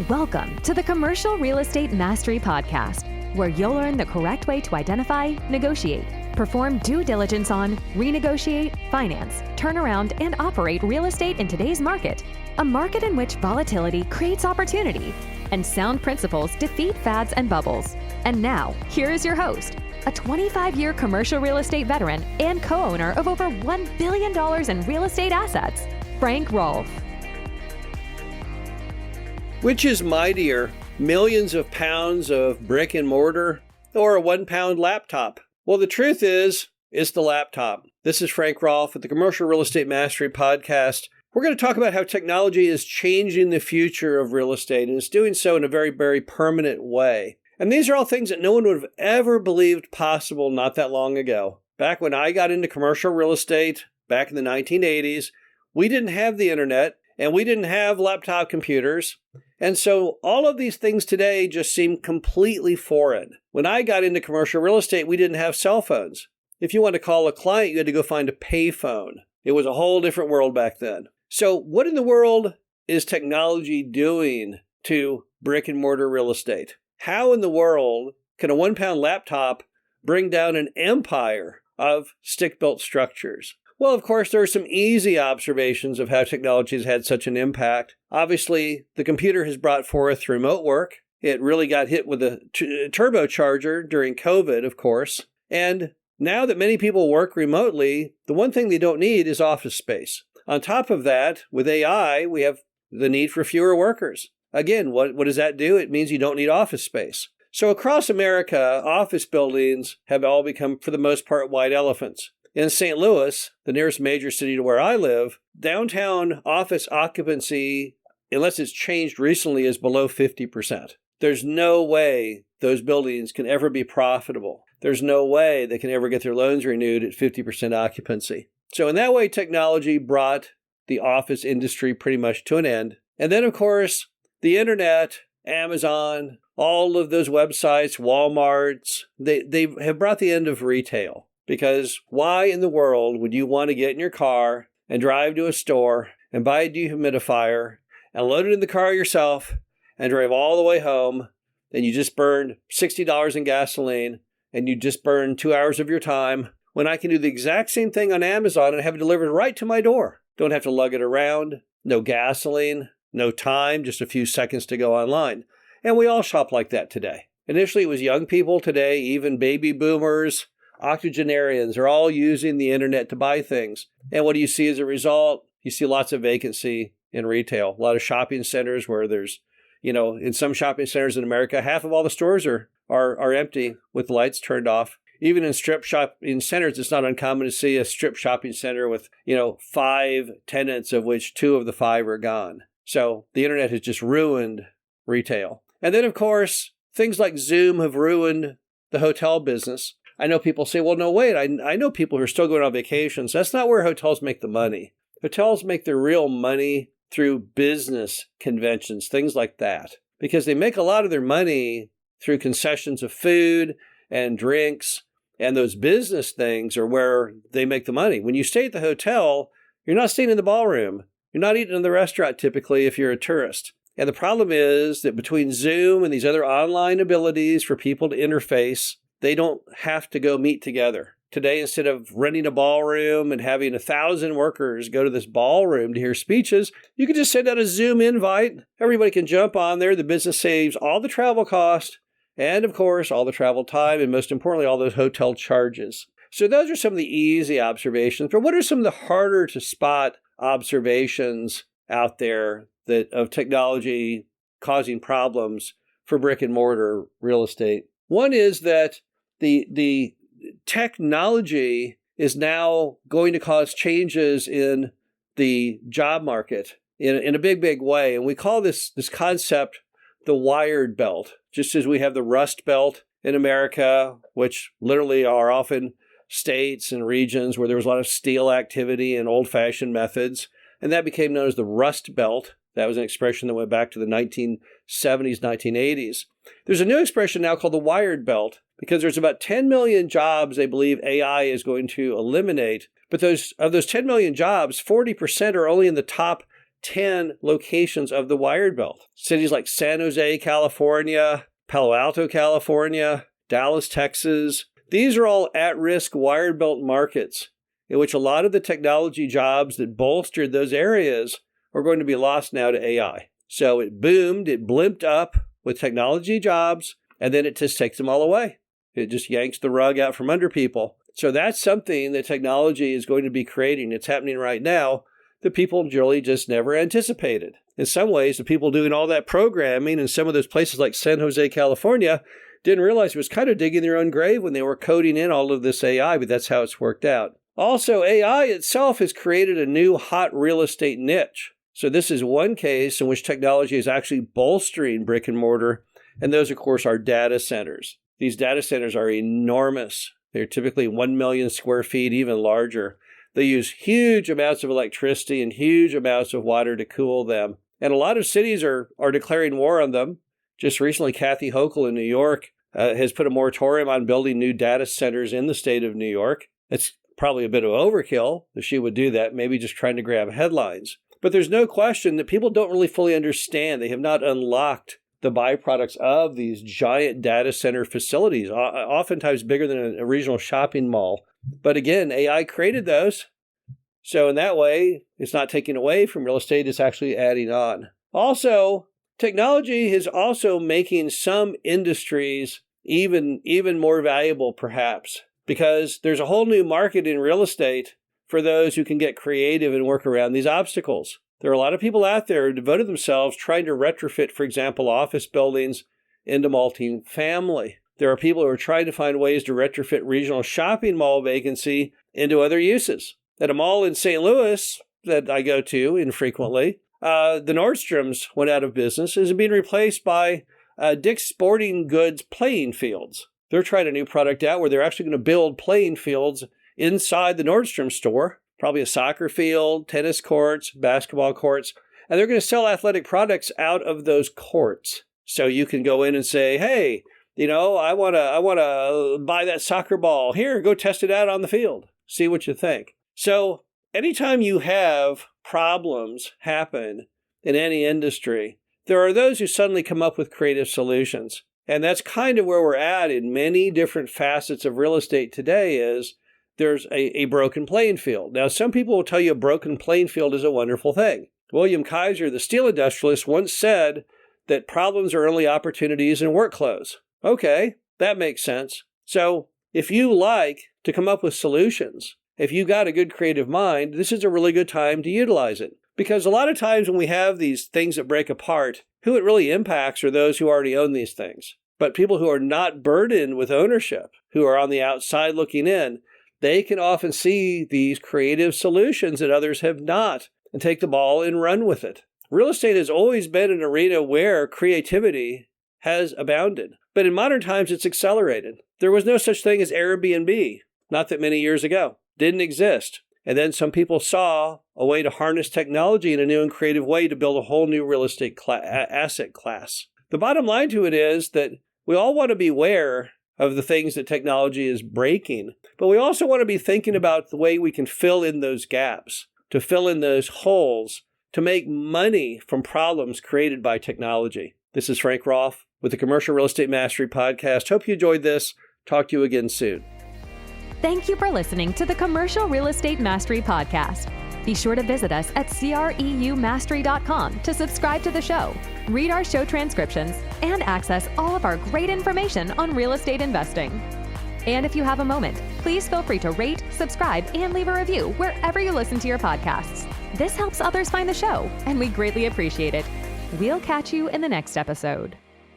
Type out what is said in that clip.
Welcome to the Commercial Real Estate Mastery Podcast, where you'll learn the correct way to identify, negotiate, perform due diligence on, renegotiate, finance, turn around, and operate real estate in today's market, a market in which volatility creates opportunity and sound principles defeat fads and bubbles. And now, here is your host, a 25-year commercial real estate veteran and co-owner of over $1 billion in real estate assets, Frank Rolfe. Which is mightier, millions of pounds of brick and mortar or a 1-pound laptop? Well, the truth is, it's the laptop. This is Frank Rolfe with the Commercial Real Estate Mastery Podcast. We're going to talk about how technology is changing the future of real estate, and it's doing so in a very, very permanent way. And these are all things that no one would have ever believed possible not that long ago. Back when I got into commercial real estate, back in the 1980s, we didn't have the internet, and we didn't have laptop computers. And so all of these things today just seem completely foreign. When I got into commercial real estate, we didn't have cell phones. If you wanted to call a client, you had to go find a payphone. It was a whole different world back then. So what in the world is technology doing to brick and mortar real estate? How in the world can a 1-pound laptop bring down an empire of stick-built structures? Well, of course, there are some easy observations of how technology has had such an impact. Obviously, the computer has brought forth remote work. It really got hit with a turbocharger during COVID, of course. And now that many people work remotely, the one thing they don't need is office space. On top of that, with AI, we have the need for fewer workers. Again, what does that do? It means you don't need office space. So across America, office buildings have all become, for the most part, white elephants. In St. Louis, the nearest major city to where I live, downtown office occupancy, unless it's changed recently, is below 50%. There's no way those buildings can ever be profitable. There's no way they can ever get their loans renewed at 50% occupancy. So in that way, technology brought the office industry pretty much to an end. And then, of course, the internet, Amazon, all of those websites, Walmarts, they have brought the end of retail. Because why in the world would you want to get in your car and drive to a store and buy a dehumidifier and load it in the car yourself and drive all the way home, and you just burned $60 in gasoline and you just burned 2 hours of your time, when I can do the exact same thing on Amazon and have it delivered right to my door? Don't have to lug it around, no gasoline, no time, just a few seconds to go online. And we all shop like that today. Initially, it was young people. Today, even baby boomers, octogenarians are all using the internet to buy things. And what do you see as a result? You see lots of vacancy in retail. A lot of shopping centers where there's, in some shopping centers in America, half of all the stores are empty with the lights turned off. Even in strip shopping centers, it's not uncommon to see a strip shopping center with, 5 tenants, of which 2 of the 5 are gone. So the internet has just ruined retail. And then, of course, things like Zoom have ruined the hotel business. I know people say, well, no, wait, I know people who are still going on vacations. That's not where hotels make the money. Hotels make their real money through business conventions, things like that, because they make a lot of their money through concessions of food and drinks, and those business things are where they make the money. When you stay at the hotel, you're not staying in the ballroom. You're not eating in the restaurant typically if you're a tourist. And the problem is that between Zoom and these other online abilities for people to interface, they don't have to go meet together. Today, instead of renting a ballroom and having 1,000 workers go to this ballroom to hear speeches, you can just send out a Zoom invite. Everybody can jump on there. The business saves all the travel cost and, of course, all the travel time and, most importantly, all those hotel charges. So those are some of the easy observations. But what are some of the harder to spot observations out there of technology causing problems for brick and mortar real estate? One is that the technology is now going to cause changes in the job market in a big, big way. And we call this concept the wired belt, just as we have the rust belt in America, which literally are often states and regions where there was a lot of steel activity and old-fashioned methods. And that became known as the rust belt. That was an expression that went back to the 1970s, 1980s. There's a new expression now called the wired belt, because there's about 10 million jobs they believe AI is going to eliminate. But of those 10 million jobs, 40% are only in the top 10 locations of the wired belt. Cities like San Jose, California, Palo Alto, California, Dallas, Texas. These are all at-risk wired belt markets in which a lot of the technology jobs that bolstered those areas are going to be lost now to AI. So it boomed, it blimped up with technology jobs, and then it just takes them all away. It just yanks the rug out from under people. So that's something that technology is going to be creating. It's happening right now that people really just never anticipated. In some ways, the people doing all that programming in some of those places like San Jose, California, didn't realize it was kind of digging their own grave when they were coding in all of this AI, but that's how it's worked out. Also, AI itself has created a new hot real estate niche. So this is one case in which technology is actually bolstering brick and mortar, and those, of course, are data centers. These data centers are enormous. They're typically 1 million square feet, even larger. They use huge amounts of electricity and huge amounts of water to cool them. And a lot of cities are declaring war on them. Just recently, Kathy Hochul in New York has put a moratorium on building new data centers in the state of New York. It's probably a bit of overkill if she would do that, maybe just trying to grab headlines. But there's no question that people don't really fully understand. They have not unlocked the byproducts of these giant data center facilities, oftentimes bigger than a regional shopping mall. But again, AI created those. So in that way, it's not taking away from real estate, it's actually adding on. Also, technology is also making some industries even more valuable, perhaps, because there's a whole new market in real estate for those who can get creative and work around these obstacles. There are a lot of people out there who devoted themselves trying to retrofit, for example, office buildings into multi-family. There are people who are trying to find ways to retrofit regional shopping mall vacancy into other uses. At a mall in St. Louis that I go to infrequently, the Nordstroms went out of business and is being replaced by Dick's Sporting Goods playing fields. They're trying a new product out where they're actually going to build playing fields inside the Nordstrom store. Probably a soccer field, tennis courts, basketball courts, and they're going to sell athletic products out of those courts. So you can go in and say, hey, I want to buy that soccer ball. Here, go test it out on the field. See what you think. So anytime you have problems happen in any industry, there are those who suddenly come up with creative solutions. And that's kind of where we're at in many different facets of real estate today is there's a broken playing field. Now, some people will tell you a broken playing field is a wonderful thing. William Kaiser, the steel industrialist, once said that problems are only opportunities in work clothes. Okay, that makes sense. So if you like to come up with solutions, if you got a good creative mind, this is a really good time to utilize it. Because a lot of times when we have these things that break apart, who it really impacts are those who already own these things. But people who are not burdened with ownership, who are on the outside looking in, they can often see these creative solutions that others have not and take the ball and run with it. Real estate has always been an arena where creativity has abounded. But in modern times, it's accelerated. There was no such thing as Airbnb, not that many years ago. Didn't exist. And then some people saw a way to harness technology in a new and creative way to build a whole new real estate asset class. The bottom line to it is that we all want to be aware of the things that technology is breaking, but we also want to be thinking about the way we can fill in those gaps, to fill in those holes, to make money from problems created by technology. This is Frank Rolfe with the Commercial Real Estate Mastery Podcast. Hope you enjoyed this. Talk to you again soon. Thank you for listening to the Commercial Real Estate Mastery Podcast. Be sure to visit us at CREUmastery.com to subscribe to the show, read our show transcriptions, and access all of our great information on real estate investing. And if you have a moment, please feel free to rate, subscribe, and leave a review wherever you listen to your podcasts. This helps others find the show, and we greatly appreciate it. We'll catch you in the next episode.